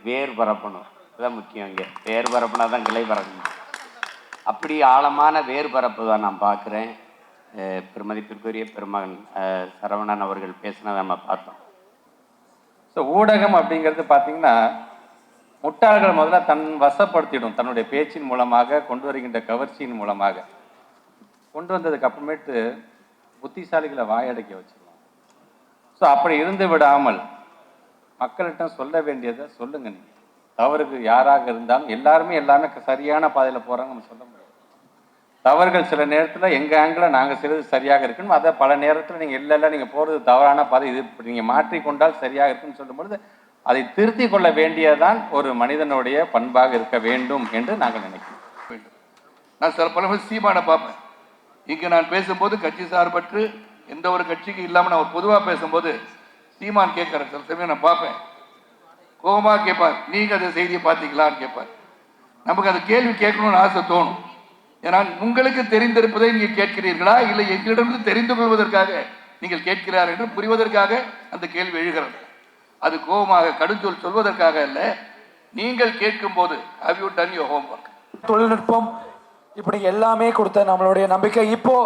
வேர் பரப்பணும். அதுதான் முக்கியம். இங்கே வேர் பரப்புனா தான் கிளை பறக்கணும். அப்படி ஆழமான வேர் பரப்பு தான் நான் பார்க்குறேன். பெருமதிப்பிற்குரிய பெருமகன் சரவணன் அவர்கள் பேசினதை நம்ம பார்த்தோம். ஸோ ஊடகம் அப்படிங்கிறது பார்த்தீங்கன்னா முட்டாள்கள் முதல்ல தன் வசப்படுத்திடும். தன்னுடைய பேச்சின் மூலமாக கொண்டு வருகின்ற கவர்ச்சியின் மூலமாக கொண்டு வந்ததுக்கு அப்புறமேட்டு புத்திசாலிகளை வாயடைக்க வச்சிருவாங்க. ஸோ அப்படி இருந்து விடாமல் மக்கள்கிட்ட சொல்ல வேண்டியதை சொல்லுங்க. நீங்கள் தவறுக்கு யாராக இருந்தாலும் எல்லாருமே சரியான பாதையில் போகிறாங்க நம்ம சொல்ல முடியாது. தவறுகள் சில நேரத்தில் எங்கள் ஆங்கிளில் நாங்கள் செய்கிறது சரியாக இருக்கணும். அதை பல நேரத்தில் நீங்கள் இல்லை நீங்கள் போகிறது தவறான பாதை, இது நீங்கள் மாற்றிக்கொண்டால் சரியாக இருக்குன்னு சொல்லும்பொழுது அதை திருத்தி கொள்ள வேண்டியதான் ஒரு மனிதனுடைய பண்பாக இருக்க வேண்டும் என்று நாங்கள் நினைக்கிறோம். நான் சில பல சீமானை பார்ப்பேன். இங்கே நான் பேசும்போது கட்சி சார்பற்று எந்த ஒரு கட்சிக்கு இல்லாமல் நான் பொதுவாக பேசும்போது சீமான் கேட்குற சில சமயம் நான் பார்ப்பேன். கோபமாக கேட்பார், நீங்கள் அந்த செய்தியை பார்த்தீங்களான்னு கேட்பார். நமக்கு அந்த கேள்வி கேட்கணும்னு ஆசை தோணும். ஏன்னா உங்களுக்கு தெரிந்திருப்பதை நீங்கள் கேட்கிறீர்களா இல்லை எங்களிடமிருந்து தெரிந்து கொள்வதற்காக நீங்கள் கேட்கிறார் என்று புரிவதற்காக அந்த கேள்வி எழுகிறது. அது கோபமாக கடுஞ்சொல் சொல்வதற்காக அல்ல. நீங்கள் கேட்கும் போது have you done your homework? தொழில்நுட்பம் இப்படி எல்லாமே கொடுத்த நம்மளுடைய நம்பிக்கை இப்போ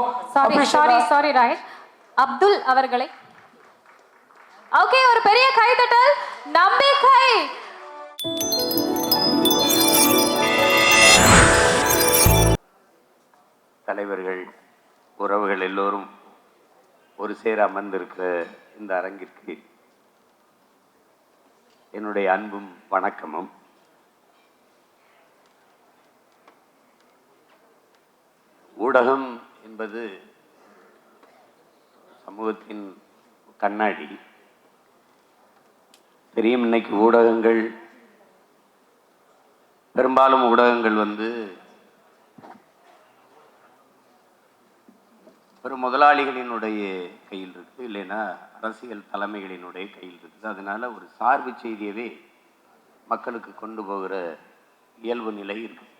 சாரி ரைட் அப்துல் அவர்களை ஓகே ஒரு பெரிய கைதட்டல். நம்பிக்கை தலைவர்கள் உறவுகள் எல்லோரும் ஒரு சேர அமர்ந்திருக்கிற இந்த அரங்கிற்கு என்னுடைய அன்பும் வணக்கமும். ஊடகம் என்பது சமூகத்தின் கண்ணாடி. தெரியும், இன்னைக்கு ஊடகங்கள் பெரும்பாலும் பெரும் முதலாளிகளினுடைய கையில் இருக்குது, இல்லைன்னா அரசியல் தலைமைகளினுடைய கையில் இருக்குது. அதனால ஒரு சார்பு செய்தியவே மக்களுக்கு கொண்டு போகிற இயல்பு நிலை இருக்குது.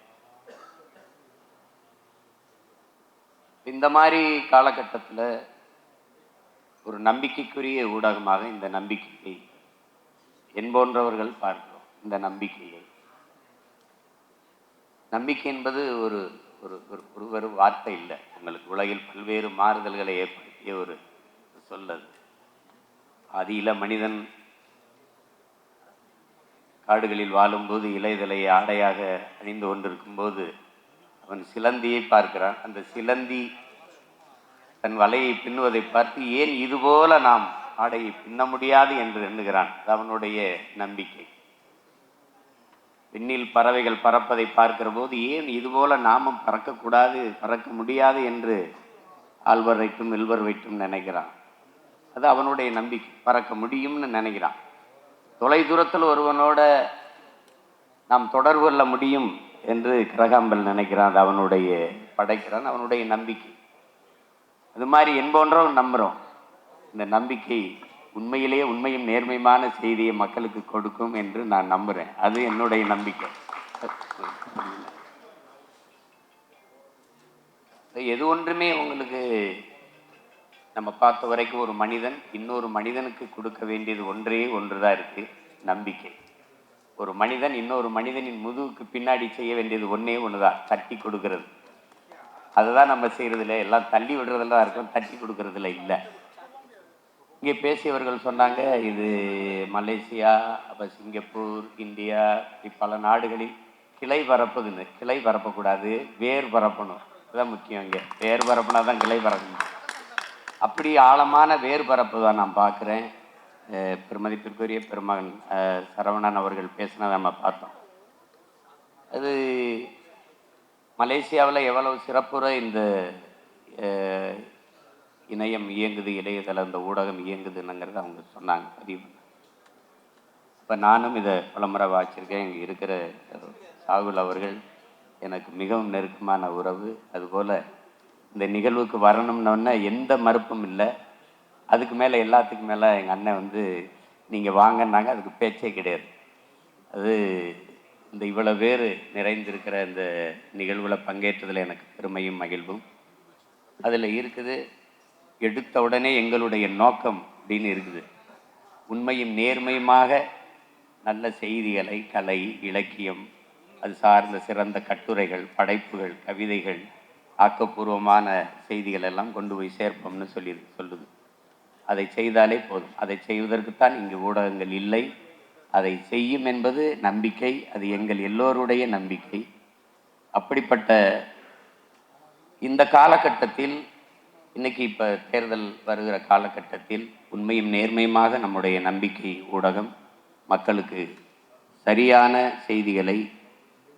இந்த மாதிரி காலகட்டத்தில் ஒரு நம்பிக்கைக்குரிய ஊடகமாக இந்த நம்பிக்கையை என்போன்றவர்கள் பார்க்கிறோம். இந்த நம்பிக்கை என்பது ஒரு ஒரு வார்த்தை இல்லை. உங்களுக்கு உலகில் பல்வேறு மாறுதல்களை ஏற்படுத்திய ஒரு சொல்லது. ஆதியில மனிதன் காடுகளில் வாழும்போது இலைதலை ஆடையாக அணிந்து கொண்டிருக்கும் போது அவன் சிலந்தியை பார்க்கிறான். அந்த சிலந்தி தன் வலையை பின்னுவதை பார்த்து ஏன் இதுபோல நாம் ஆடையை பின்ன முடியாது என்று எண்ணுகிறான். அது அவனுடைய நம்பிக்கை. விண்ணில் பறவைகள் பறப்பதை பார்க்கிற போது ஏன் இதுபோல நாமும் பறக்கக்கூடாது, பறக்க முடியாது என்று ஆழ்வர் வைட்டும் எல்வர் வைட்டும் நினைக்கிறான். அது அவனுடைய நம்பிக்கை. பறக்க முடியும்னு நினைக்கிறான். தொலை தூரத்தில் ஒருவனோட நாம் தொடர்பு கொள்ள முடியும் என்று கிரகாம்பல் நினைக்கிறான். அது அவனுடைய படைக்கிறான், அவனுடைய நம்பிக்கை. அது மாதிரி என்போன்றவன் நம்புகிறோம். இந்த நம்பிக்கை உண்மையிலேயே உண்மையும் நேர்மையான செய்தியை மக்களுக்கு கொடுக்கும் என்று நான் நம்புகிறேன். அது என்னுடைய நம்பிக்கை. எது ஒன்றுமே உங்களுக்கு நம்ம பார்த்த வரைக்கும் ஒரு மனிதன் இன்னொரு மனிதனுக்கு கொடுக்க வேண்டியது ஒன்று தான் இருக்குது, நம்பிக்கை. ஒரு மனிதன் இன்னொரு மனிதனின் முதுகுக்கு பின்னாடி செய்ய வேண்டியது ஒன்று தான், தட்டி கொடுக்கறது. அதுதான் நம்ம செய்கிறதில்ல. எல்லாம் தள்ளி விடுறதெல்லாம் இருக்கும், தட்டி கொடுக்கறதில்ல. இல்லை, இங்கே பேசியவர்கள் சொன்னாங்க இது மலேசியா, அப்போ சிங்கப்பூர், இந்தியா, இப்படி பல நாடுகளில் கிளை பரப்புதுன்னு. கிளை பரப்பக்கூடாது, வேர் பரப்பணும். அதுதான் முக்கியம். இங்கே வேர் பரப்புனா தான் கிளை பரப்பணும். அப்படி ஆழமான வேர் பரப்பு தான் நான் பார்க்குறேன். பெருமதிப்பிற்குரிய பெருமகன் சரவணன் அவர்கள் பேசினதை நம்ம பார்த்தோம். அது மலேசியாவில் எவ்வளவு சிறப்புற இந்த இணையம் இயங்குது, இணையதளம், இந்த ஊடகம் இயங்குதுன்னுங்கிறத அவங்க சொன்னாங்க, பதிவு. இப்போ நானும் இதை பலமுறை வாச்சிருக்கேன். இங்கே இருக்கிற சாகுல் அவர்கள் எனக்கு மிகவும் நெருக்கமான உறவு. அதுபோல் இந்த நிகழ்வுக்கு வரணும்னோடனே எந்த மறுப்பும் இல்லை. அதுக்கு மேலே எல்லாத்துக்கும் மேலே எங்கள் அண்ணன் நீங்கள் வாங்கினாங்க, அதுக்கு பேச்சே கிடையாது. அது இந்த இவ்வளோ பேர் நிறைந்திருக்கிற இந்த நிகழ்வில் பங்கேற்றதில் எனக்கு பெருமையும் மகிழ்வும். அதில் இருக்குது எடுத்த உடனே எங்களுடைய நோக்கம் அப்படின்னு இருக்குது. உண்மையும் நேர்மையுமாக நல்ல செய்திகளை, கலை, இலக்கியம், அது சார்ந்த சிறந்த கட்டுரைகள், படைப்புகள், கவிதைகள், ஆக்கப்பூர்வமான செய்திகள் எல்லாம் கொண்டு போய் சேர்ப்போம்னு சொல்லுது. அதை செய்தாலே போதும். அதை செய்வதற்குத்தான் இங்கு ஊடகங்கள் இல்லை. அதை செய்யும் என்பது நம்பிக்கை. அது எங்கள் எல்லோருடைய நம்பிக்கை. அப்படிப்பட்ட இந்த காலகட்டத்தில், இன்னைக்கு இப்போ தேர்தல் வருகிற காலகட்டத்தில் உண்மையும் நேர்மையுமாக நம்முடைய நம்பிக்கை ஊடகம் மக்களுக்கு சரியான செய்திகளை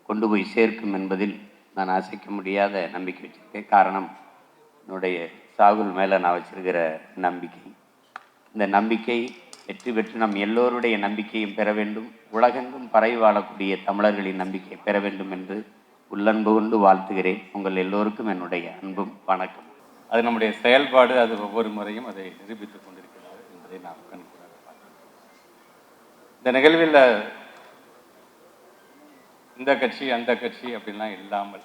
கொண்டு போய் சேர்க்கும் என்பதில் நான் அசைக்க முடியாத நம்பிக்கை வச்சுருக்கேன். காரணம், என்னுடைய சாகுல் மேலே நான் வச்சிருக்கிற நம்பிக்கை. இந்த நம்பிக்கை வெற்றி பெற்று நம் எல்லோருடைய நம்பிக்கையும் பெற வேண்டும். உலகெங்கும் பரவி வாழக்கூடிய தமிழர்களின் நம்பிக்கையை பெற வேண்டும் என்று உள்ளன்பு கொண்டு வாழ்த்துகிறேன். உங்கள் எல்லோருக்கும் என்னுடைய அன்பும் வணக்கம். அது நம்முடைய செயல்பாடு, அது ஒவ்வொரு முறையும் அதை நிரூபித்துக் கொண்டிருக்கிறது என்பதை நாம் கண்கூடாக பார்க்கிறோம். இந்த நிகழ்வில் இந்த கட்சி அந்த கட்சி அப்படின்லாம் இல்லாமல்,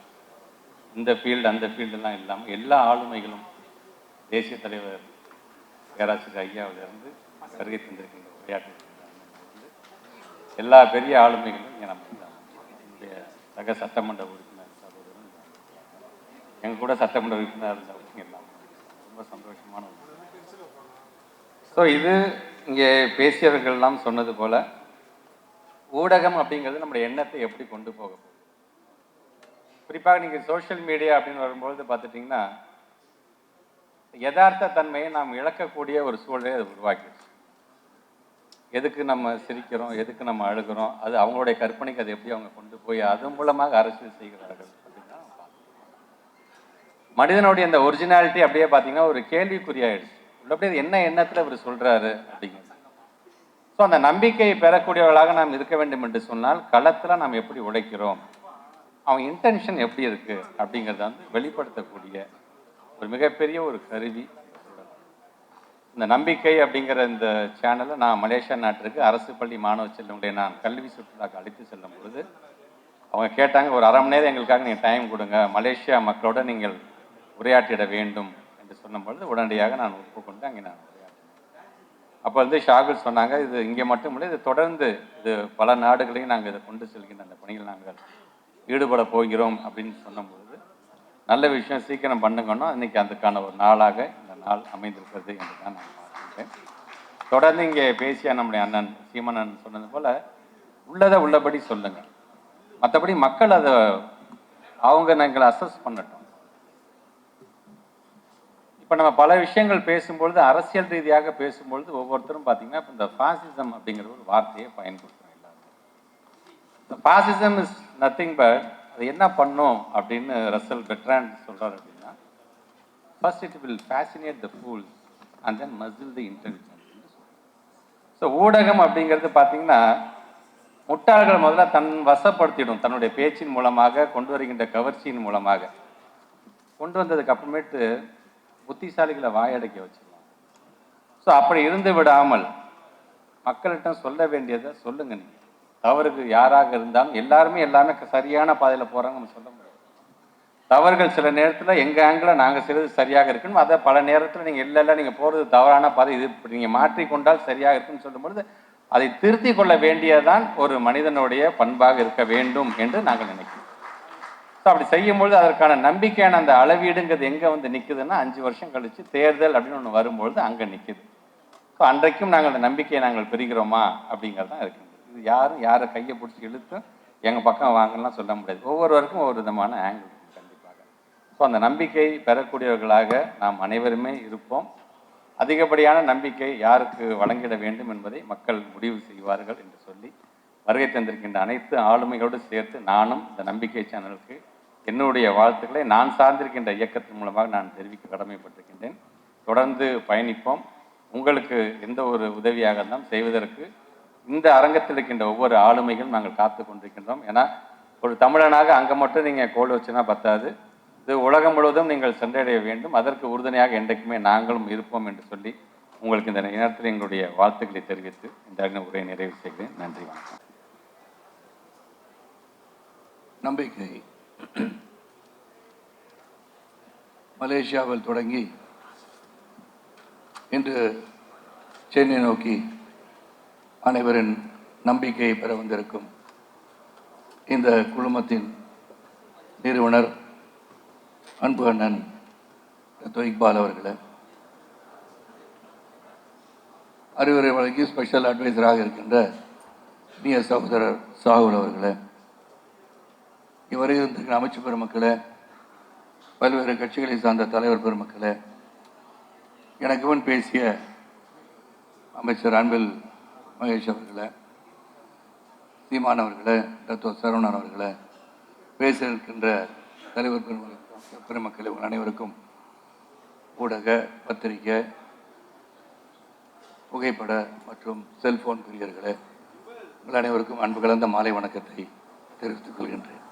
இந்த ஃபீல்டு அந்த ஃபீல்டெல்லாம் இல்லாமல் எல்லா ஆளுமைகளும் தேசிய தலைவர் பேராசிரியர் ஐயாவிலிருந்து வருகை தந்திருக்கின்ற உரையாற்றிருக்கின்ற எல்லா பெரிய ஆளுமைகளும் இங்கே நம்ம என்னுடைய சக சட்டமன்ற உறுப்பினர் சகோதரன், எங்கள் கூட சட்டமன்ற உறுப்பினர் இருந்தவங்க எல்லாம் ரொம்ப சந்தோஷமான ஒரு. ஸோ இது இங்கே பேசியவர்கள்லாம் சொன்னது போல் ஊடகம் அப்படிங்கிறது நம்முடைய எண்ணத்தை எப்படி கொண்டு போக போகுது. குறிப்பாக நீங்கள் சோஷியல் மீடியா அப்படின்னு வரும்பொழுது பார்த்துட்டிங்கன்னா யதார்த்த தன்மையை நாம் இழக்கக்கூடிய ஒரு சூழலை அது உருவாக்கிடுச்சு. எதுக்கு நம்ம சிரிக்கிறோம், எதுக்கு நம்ம அழுகிறோம், அது அவங்களுடைய கற்பனைக்கு அது எப்படி அவங்க கொண்டு போய் அது மூலமாக அரசியல் செய்கிறார்கள் அப்படின்னா மனிதனுடைய அந்த ஒரிஜினாலிட்டி அப்படியே பார்த்தீங்கன்னா ஒரு கேள்விக்குறியாயிடுச்சு. அப்படியே என்ன எண்ணத்தில் இவர் சொல்கிறாரு அப்படிங்கிறது. ஸோ அந்த நம்பிக்கையை பெறக்கூடியவர்களாக நாம் இருக்க வேண்டும் என்று சொன்னால் களத்தில் நாம் எப்படி உழைக்கிறோம், அவன் இன்டென்ஷன் எப்படி இருக்குது அப்படிங்கிறத வந்து வெளிப்படுத்தக்கூடிய ஒரு மிகப்பெரிய ஒரு கருவி. இந்த நம்பிக்கை அப்படிங்கிற இந்த சேனலை நான் மலேசியா நாட்டிற்கு அரசு பள்ளி மாணவ செல்வங்களை நான் கல்வி சுற்றுலாக்கு அழைத்து செல்லும் பொழுது அவங்க கேட்டாங்க, ஒரு அரை மணி நேரம் எங்களுக்காக நீங்கள் டைம் கொடுங்க, மலேசியா மக்களோட நீங்கள் உரையாற்றிட வேண்டும் என்று சொன்னபொழுது உடனடியாக நான் ஒப்புக்கொண்டு அங்கே நான் உரையாற்றினேன். அப்போ வந்து ஷாகுல் சொன்னாங்க, இது இங்கே மட்டும் இல்லை, இது தொடர்ந்து இது பல நாடுகளையும் நாங்கள் இதை கொண்டு செல்கின்ற அந்த பணியில் நாங்கள் ஈடுபட போகிறோம் அப்படின்னு சொன்னபொழுது நல்ல விஷயம், சீக்கிரம் பண்ணுங்கன்னா இன்னைக்கு அதுக்கான ஒரு நாளாக இந்த நாள் அமைந்திருக்கிறது என்று தான் நான் பார்க்கின்றேன். தொடர்ந்து இங்கே பேசிய நம்முடைய அண்ணன் சீமானன் சொன்னது போல உள்ளதை உள்ளபடி சொல்லுங்க, மற்றபடி மக்கள் அதை அவங்க நாங்கள் அசஸ் பண்ணட்டும். இப்போ நம்ம பல விஷயங்கள் பேசும்பொழுது அரசியல் ரீதியாக பேசும்பொழுது ஒவ்வொருத்தரும் பார்த்தீங்கன்னா இப்போ இந்த ஃபாசிசம் அப்படிங்கிற ஒரு வார்த்தையை பயன்படுத்துகிறோம். எல்லாரும் ஃபாசிசம் இஸ் நத்திங் பட் அது என்ன பண்ணும் அப்படின்னு ரசல் பெட்ரான் சொல்கிறார் அப்படின்னா, first it will fascinate the fools and then muscle the intelligence. So ஊடகம் அப்படிங்கிறது பார்த்தீங்கன்னா முட்டாள்கள் முதல்ல தன் வசப்படுத்திடும், தன்னுடைய பேச்சின் மூலமாக கொண்டு வருகின்ற கவர்ச்சியின் மூலமாக கொண்டு வந்ததுக்கு அப்புறமேட்டு புத்திசாலிகளை வாயடைக்க வச்சிருவாங்க. ஸோ அப்படி இருந்து விடாமல் மக்கள்கிட்ட சொல்ல வேண்டியதை சொல்லுங்க. நீங்கள் தவறுக்கு யாராக இருந்தாலும் எல்லாமே சரியான பாதையில் போகிறாங்க நம்ம சொல்ல முடியாது. தவறுகள் சில நேரத்தில் எங்கள் ஆங்கிளில் நாங்கள் செய்வது சரியாக இருக்கணும், அதை பல நேரத்தில் நீங்கள் இல்லை நீங்கள் போகிறது தவறான பாதை, இது இப்படி நீங்கள் மாற்றிக்கொண்டால் சரியாக இருக்குன்னு சொல்லும்பொழுது அதை திருத்தி கொள்ள வேண்டியதான் ஒரு மனிதனுடைய பண்பாக இருக்க வேண்டும் என்று நாங்கள் நினைக்கிறோம். ஸோ அப்படி செய்யும்பொழுது அதற்கான நம்பிக்கையான அந்த அளவீடுங்கிறது எங்கே வந்து நிற்குதுன்னா 5 வருஷம் கழித்து தேர்தல் அப்படின்னு ஒன்று வரும்பொழுது அங்கே நிற்குது. ஸோ அன்றைக்கும் நாங்கள் அந்த நம்பிக்கையை நாங்கள் பெறுகிறோமா அப்படிங்கிறது தான் இருக்குது. இது யாரும் யாரை கையை பிடிச்சி இழுத்து எங்கள் பக்கம் வாங்கலாம் சொல்ல முடியாது. ஒவ்வொருவருக்கும் ஒவ்வொரு விதமான ஆங்கிள் இருக்கும் கண்டிப்பாக. ஸோ அந்த நம்பிக்கை பெறக்கூடியவர்களாக நாம் அனைவருமே இருப்போம். அதிகப்படியான நம்பிக்கை யாருக்கு வழங்கிட வேண்டும் என்பதை மக்கள் முடிவு செய்வார்கள் என்று சொல்லி வருகை தந்திருக்கின்ற அனைத்து ஆளுமைகளோடு சேர்த்து நானும் இந்த நம்பிக்கை சேனலுக்கு என்னுடைய வாழ்த்துக்களை நான் சார்ந்திருக்கின்ற இயக்கத்தின் மூலமாக நான் தெரிவிக்க கடமைப்பட்டிருக்கின்றேன். தொடர்ந்து பயணிப்போம். உங்களுக்கு எந்த ஒரு உதவியாக இருந்தாலும் செய்வதற்கு இந்த அரங்கத்தில் இருக்கின்ற ஒவ்வொரு ஆளுமைகளும் நாங்கள் காத்து கொண்டிருக்கின்றோம். ஏன்னா ஒரு தமிழனாக அங்கே மட்டும் நீங்கள் கோல் வச்சுனா பத்தாது, இது உலகம் முழுவதும் நீங்கள் சென்றடைய வேண்டும். அதற்கு உறுதுணையாக என்றைக்குமே நாங்களும் இருப்போம் என்று சொல்லி உங்களுக்கு இந்த நேரத்தில் எங்களுடைய வாழ்த்துக்களை தெரிவித்து இந்த உரையை நிறைவு செய்கிறேன். நன்றி, வணக்கம். நம்பிக்கை மலேசியாவில் தொடங்கி இன்று சென்னை நோக்கி அனைவரின் நம்பிக்கையை பெற வந்திருக்கும் இந்த குழுமத்தின் நிறுவனர் அன்பு அண்ணன் இக்பால் அவர்களை, அறிவுரை வழங்கி ஸ்பெஷல் அட்வைசராக இருக்கின்ற இனிய சகோதரர் சாகுல் அவர்களை, இவரை இருந்திருக்கிற அமைச்சு பெருமக்களை, பல்வேறு கட்சிகளை சார்ந்த தலைவர் பெருமக்களை, எனக்கு முன் பேசிய அமைச்சர் அன்பில் மகேஷ் அவர்களை, சீமான் அவர்களை, டாக்டர் சரவணன் அவர்களை, பேச இருக்கின்ற தலைவர் பெருமக்களை உங்கள் அனைவருக்கும் ஊடக, பத்திரிகை, புகைப்பட மற்றும் செல்போன் பிரியர்களே, உங்கள் அனைவருக்கும் அன்பு கலந்த மாலை வணக்கத்தை தெரிவித்துக் கொள்கின்றேன்.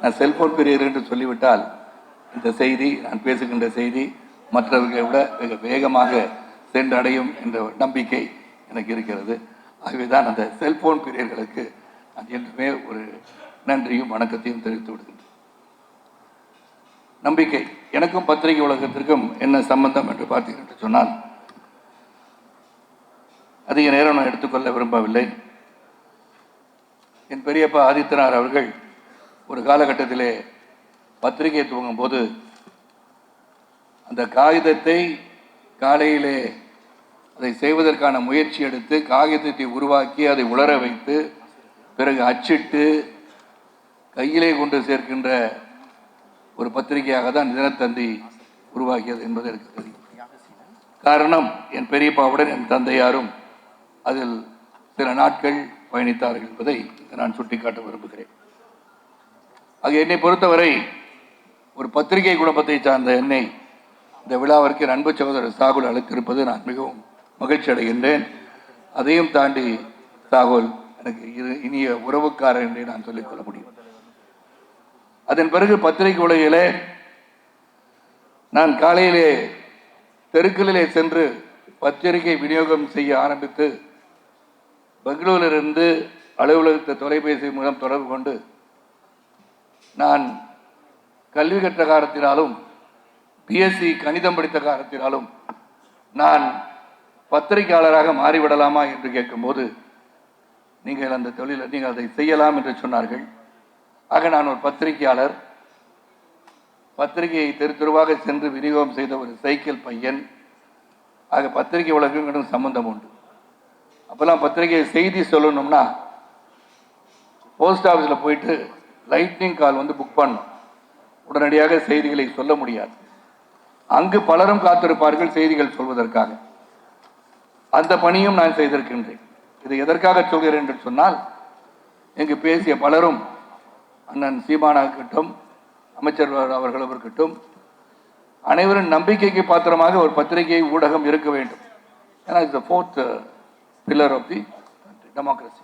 நான் செல்போன் பிரியர் என்று சொல்லிவிட்டால் இந்த செய்தி, நான் பேசுகின்ற செய்தி மற்றவர்களை விட மிக வேகமாக சென்றடையும் என்ற நம்பிக்கை எனக்கு இருக்கிறது. ஆகவேதான் அந்த செல்போன் பிரியர்களுக்கு நான் என்றுமே ஒரு நன்றியும் வணக்கத்தையும் தெரிவித்து விடுகின்றேன். நம்பிக்கை, எனக்கும் பத்திரிகை உலகத்திற்கும் என்ன சம்பந்தம் என்று பார்த்தீர்கள் என்று சொன்னால், அதிக நேரம் நான் எடுத்துக்கொள்ள விரும்பவில்லை. என் பெரியப்பா ஆதித்தனார் அவர்கள் ஒரு காலகட்டத்திலே பத்திரிகை துவங்கும் போது அந்த காகிதத்தை காலையிலே அதை செய்வதற்கான முயற்சி எடுத்து காகிதத்தை உருவாக்கி அதை உலர வைத்து பிறகு அச்சிட்டு கையிலே கொண்டு சேர்க்கின்ற ஒரு பத்திரிகையாக தான் தினத்தந்தி உருவாக்கியது என்பது எனக்கு தெரியும். காரணம், என் பெரியப்பாவுடன் என் தந்தையாரும் அதில் சில நாட்கள் பயணித்தார்கள் என்பதை நான் சுட்டிக்காட்ட விரும்புகிறேன். ஆக என்னை பொறுத்தவரை ஒரு பத்திரிகை குடும்பத்தை சார்ந்த என்னை இந்த விழாவிற்கு என் அன்பு சகோதரர் சாகுல் அழைத்திருப்பது நான் மிகவும் மகிழ்ச்சி அடைகின்றேன். அதையும் தாண்டி சாகுல் எனக்கு இனிய உறவுக்காரர் என்றே நான் சொல்லிக்கொள்ள முடியும். அதன் பிறகு பத்திரிகை உலகிலே நான் காலையிலே தெருக்களிலே சென்று பத்திரிகை விநியோகம் செய்ய ஆரம்பித்து பெங்களூரிலிருந்து அலுவலகத்தை தொலைபேசி மூலம் தொடர்பு கொண்டு நான் கல்வி கற்ற காரணத்தினாலும் பிஎஸ்சி கணிதம் படித்த காரணத்தினாலும் நான் பத்திரிகையாளராக மாறிவிடலாமா என்று கேட்கும்போது, நீங்கள் அந்த தொழிலை நீங்கள் அதை செய்யலாம் என்று சொன்னார்கள். ஆக நான் ஒரு பத்திரிகையாளர், பத்திரிகையை தெரு தெருவாக சென்று விநியோகம் செய்த ஒரு சைக்கிள் பையன். ஆக பத்திரிகை உலகம் சம்பந்தம் உண்டு. அப்போல்லாம் பத்திரிகை செய்தி சொல்லணும்னா போஸ்ட் ஆஃபீஸில் போயிட்டு லைட்னிங் கால் புக் பண்ணணும். உடனடியாக செய்திகளை சொல்ல முடியாது. அங்கு பலரும் காத்திருப்பார்கள் செய்திகள் சொல்வதற்காக. அந்த பணியும் நான் செய்திருக்கின்றேன். இதை எதற்காக சொல்கிறேன் என்று சொன்னால், இங்கு பேசிய பலரும் அண்ணன் சீமானா இருக்கட்டும், அமைச்சர் அவர்களும் இருக்கட்டும், அனைவரும் நம்பிக்கைக்கு பாத்திரமாக ஒரு பத்திரிகை ஊடகம் இருக்க வேண்டும். ஏன்னா it's the fourth pillar of the democracy.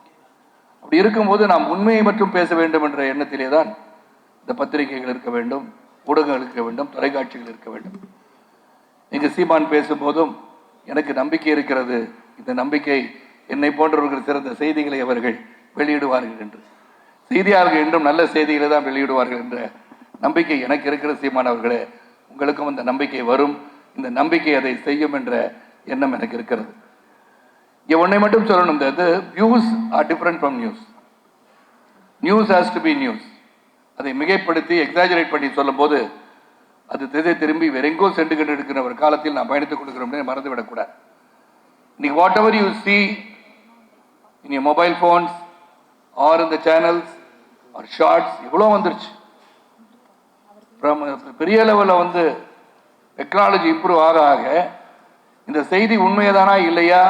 அப்படி இருக்கும்போது நாம் உண்மையை மட்டும் பேச வேண்டும் என்ற எண்ணத்திலே தான் இந்த பத்திரிகைகள் இருக்க வேண்டும், ஊடகங்கள் இருக்க வேண்டும், தொலைக்காட்சிகள் இருக்க வேண்டும். இங்கு சீமான் பேசும்போதும் எனக்கு நம்பிக்கை இருக்கிறது. இந்த நம்பிக்கை என்னை போன்றவர்கள் சிறந்த செய்திகளை அவர்கள் வெளியிடுவார்கள் என்று, செய்தியாளர்கள் என்றும் நல்ல செய்திகளை தான் வெளியிடுவார்கள் என்ற நம்பிக்கை எனக்கு இருக்கிற சீமான் அவர்களே, உங்களுக்கும் அந்த நம்பிக்கை வரும். இந்த நம்பிக்கை அதை செய்யும் என்ற எண்ணம் எனக்கு இருக்கிறது. ஒன்றை மட்டும் சொல்லணும், views are different from news. News has to be news. அதை மிகைப்படுத்தி எக்ஸாஜரேட் பண்ணி சொல்லும் போது அது திசை திரும்பி வேற எங்கோ சென்று கொண்டு இருக்கிற ஒரு காலத்தில் நான் பயணித்துக் கொடுக்கிறோம் மறந்துவிடக்கூடாது. இன்னைக்கு whatever you see in your mobile phones are இந்த சேனல்ஸ் ஆர் ஷார்ட்ஸ் இவ்வளோ வந்துருச்சு. பெரிய லெவலில் டெக்னாலஜி இம்ப்ரூவ் ஆக ஆக இந்த செய்தி உண்மையதானா இல்லையா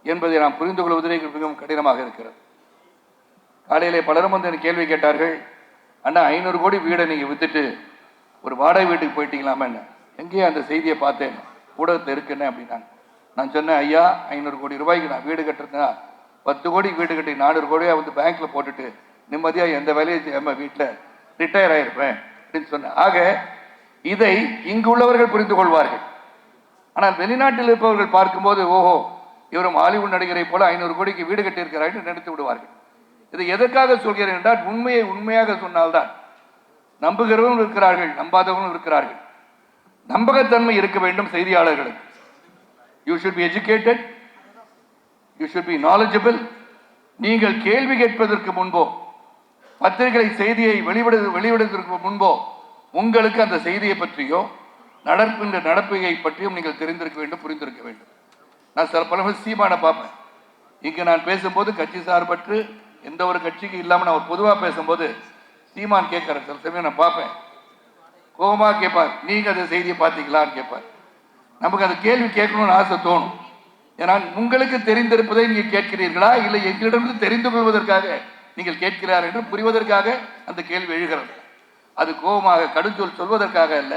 என்பதை நாம் புரிந்து கொள்வதே மிகவும் கடினமாக இருக்கிறது. காலையிலே பலரும் எனக்கு கேள்வி கேட்டார்கள், அண்ணா 500 கோடி வீடை நீங்கள் வித்துட்டு ஒரு வாடகை வீட்டுக்கு போயிட்டீங்களாமே. எங்கேயும் அந்த செய்தியை பார்த்தேன், ஊடகத்தை இருக்குன்னு அப்படின்னாங்க. நான் சொன்னேன், ஐயா 500 கோடி ரூபாய்க்கு நான் வீடு கட்டுறதுனா 10 கோடி வீடு கட்டி 400 கோடியா பேங்க்ல போட்டுட்டு நிம்மதியாக எந்த வேலையை செய்யாம வீட்டில் ரிட்டையர் ஆகிருப்பேன் அப்படின்னு சொன்னேன். ஆக இதை இங்கு உள்ளவர்கள் புரிந்து கொள்வார்கள். ஆனால் வெளிநாட்டில் இருப்பவர்கள் பார்க்கும்போது, ஓஹோ இவரும் ஹாலிவுட் நடிகரை போல 500 கோடிக்கு வீடு கட்டியிருக்கிறார்கள் நினைத்து விடுவார்கள். இதை எதற்காக சொல்கிறேன் என்றால், உண்மையை உண்மையாக சொன்னால்தான் நம்புகிறவர்களும் இருக்கிறார்கள், நம்பாதவர்களும் இருக்கிறார்கள். நம்பகத்தன்மை இருக்க வேண்டும் செய்தியாளர்களுக்கு. You should be educated, you should be knowledgeable. நீங்கள் கேள்வி கேட்பதற்கு முன்போ பத்திரிகை செய்தியை வெளிவிடுவதற்கு முன்போ உங்களுக்கு அந்த செய்தியை பற்றியோ நடக்கின்ற நடப்பையை பற்றியும் நீங்கள் தெரிந்திருக்க வேண்டும், புரிந்திருக்க வேண்டும். நான் சில பல சீமானை பார்ப்பேன். இங்கு நான் பேசும்போது கட்சி சார்பற்று எந்த ஒரு கட்சிக்கு இல்லாமல் நான் ஒரு பொதுவாக பேசும்போது சீமான் கேட்கிற சில சமயம் நான் பார்ப்பேன். கோபமாக கேட்பார், நீங்க அந்த செய்தியை பார்த்தீங்களான்னு கேட்பார். நமக்கு அந்த கேள்வி கேட்கணும்னு ஆசை தோணும். ஏன்னா உங்களுக்கு தெரிந்திருப்பதை நீங்கள் கேட்கிறீர்களா இல்லை எங்களிடமிருந்து தெரிந்து கொள்வதற்காக நீங்கள் கேட்கிறார் என்று புரிவதற்காக அந்த கேள்வி எழுகிறது. அது கோபமாக கடுஞ்சொல் சொல்வதற்காக அல்ல.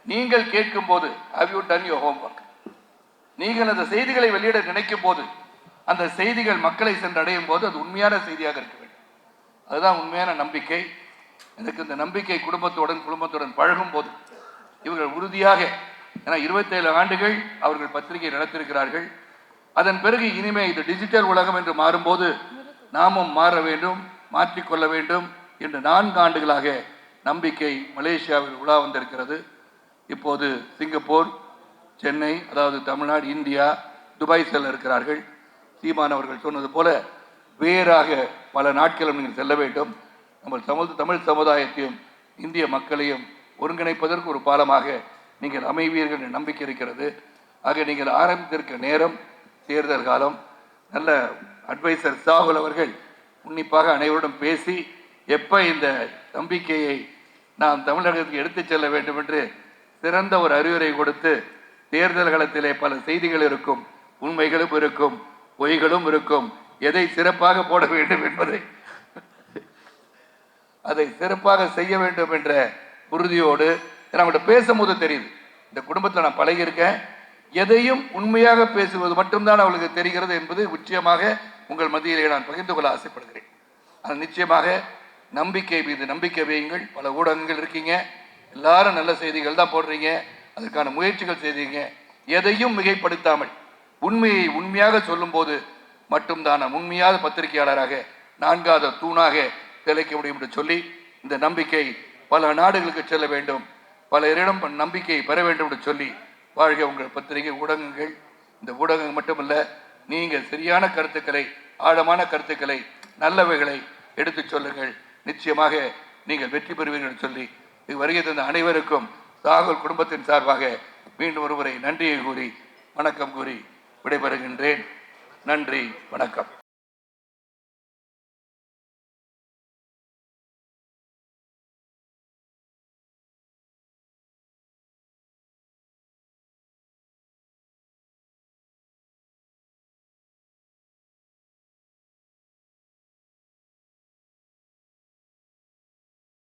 நீங்கள் கேட்கும் போது have you done your homework? நீங்கள் அந்த செய்திகளை வெளியிட நினைக்கும் போது அந்த செய்திகள் மக்களை சென்றடையும் போது அது உண்மையான செய்தியாக இருக்க வேண்டும். அதுதான் உண்மையான நம்பிக்கை. எனக்கு இந்த நம்பிக்கை குடும்பத்துடன் பழகும் போது இவர்கள் உறுதியாக, ஏன்னா 27 ஆண்டுகள் அவர்கள் பத்திரிகை நடத்திருக்கிறார்கள். அதன் பிறகு இனிமே இது டிஜிட்டல் உலகம் என்று மாறும்போது நாமும் மாற வேண்டும், மாற்றிக்கொள்ள வேண்டும் என்று 4 ஆண்டுகளாக நம்பிக்கை மலேசியாவில் உலா வந்திருக்கிறது. இப்போது சிங்கப்பூர், சென்னை, அதாவது தமிழ்நாடு, இந்தியா, துபாய் செல்ல இருக்கிறார்கள். சீமான் அவர்கள் சொன்னது போல வேறாக பல நாட்களும் நீங்கள் செல்ல வேண்டும். நம்ம தமிழ் சமுதாயத்தையும் இந்திய மக்களையும் ஒருங்கிணைப்பதற்கு ஒரு பாலமாக நீங்கள் அமைவீர்கள் என்ற நம்பிக்கை இருக்கிறது. ஆக நீங்கள் ஆரம்பித்திருக்க நேரம் தேர்தல் காலம். நல்ல அட்வைசர் சாகுல் அவர்கள் உன்னிப்பாக அனைவருடன் பேசி எப்போ இந்த நம்பிக்கையை நாம் தமிழகத்துக்கு எடுத்துச் செல்ல வேண்டும் என்று சிறந்த ஒரு அறிவுரை கொடுத்து, தேர்தல் களத்திலே பல செய்திகள் இருக்கும், உண்மைகளும் இருக்கும், பொய்களும் இருக்கும், எதை சிறப்பாக போட வேண்டும் என்பதை அதை சிறப்பாக செய்ய வேண்டும் என்ற உறுதியோடு நம்மகிட்ட பேசும்போது தெரியுது. இந்த குடும்பத்தில் நான் பழகியிருக்கேன். எதையும் உண்மையாக பேசுவது மட்டும்தான் அவளுக்கு தெரிகிறது என்பது நிச்சயமாக உங்கள் மத்தியிலே நான் பகிர்ந்து கொள்ள ஆசைப்படுகிறேன். ஆனால் நிச்சயமாக நம்பிக்கை மீது நம்பிக்கை வையுங்கள். பல ஊடகங்கள் இருக்கீங்க, எல்லாரும் நல்ல செய்திகள் தான் போடுறீங்க, அதற்கான முயற்சிகள் செய்தீங்க. எதையும் மிகைப்படுத்தாமல் உண்மையை உண்மையாக சொல்லும் போது மட்டும்தான் உண்மையாத பத்திரிகையாளராக 4வது தூணாக திளைக்க முடியும் என்று சொல்லி, இந்த நம்பிக்கை பல நாடுகளுக்கு செல்ல வேண்டும், பலரிடம் நம்பிக்கையை பெற வேண்டும் என்று சொல்லி வாழ்க உங்கள் பத்திரிகை ஊடகங்கள். இந்த ஊடகம் மட்டுமல்ல, நீங்கள் சரியான கருத்துக்களை, ஆழமான கருத்துக்களை, நல்லவைகளை எடுத்து சொல்லுங்கள். நிச்சயமாக நீங்கள் வெற்றி பெறுவீர்கள் என்று சொல்லி வருகை தந்த அனைவருக்கும் சாகுல் குடும்பத்தின் சார்பாக மீண்டும் ஒருமுறை நன்றியை கூறி வணக்கம் கூறி விடைபெறுகின்றேன். நன்றி, வணக்கம்.